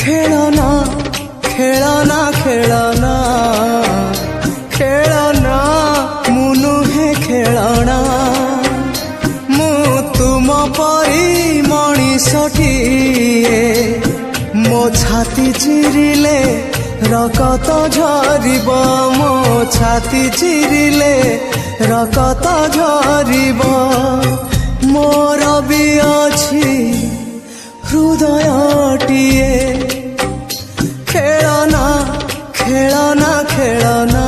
ଖେଳନା ଖେଳନା ଖେଳନା ଖେଳନା ମୁଁ ନୁହେଁ ଖେଳଣା ମୁଁ ତୁମ ପରି ମଣିଷଟିଏ ମୋ ଛାତି ଚିରିଲେ ରକତ ଝରିବ ମୋ ଛାତି ଚିରିଲେ ରକତ ଝରିବ ମୋର ବି ଅଛି ହୃଦୟଟିଏ ଖେଳନା ଖେଳନା ଖେଳନା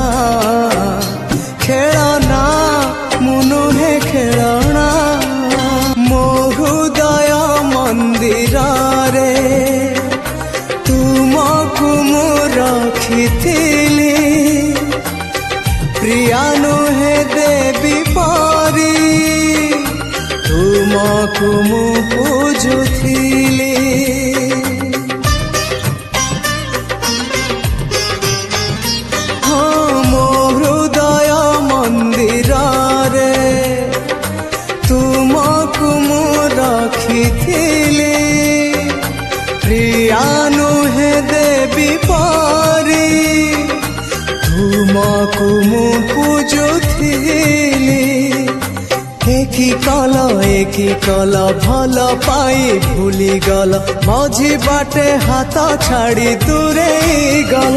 ଖେଳନା ମୁଁ ନୁହେଁ ଖେଳଣା ମୋ ହୃଦୟ ମନ୍ଦିରରେ ତୁମକୁ ମୁଁ ରଖିଥିଲି ପ୍ରିୟା ନୁହେଁ ଦେବୀ ପରି ତୁମକୁ ମୁଁ ପୂଜୁଥିଲି ହଁ ମୋ ହୃଦୟ ମନ୍ଦିରରେ ତୁମକୁ ମୁଁ ରଖିଥିଲି ପ୍ରିୟା ନୁହେଁ ଦେବୀ ପରି ତୁମକୁ ମୁଁ ପୂଜୁଥିଲି ଏକି କଲ ଭଲ ପାଇ ଭୁଲିଗଲ ମଝି ବାଟେ ହାତ ଛାଡ଼ି ଦୂରେଇ ଗଲ।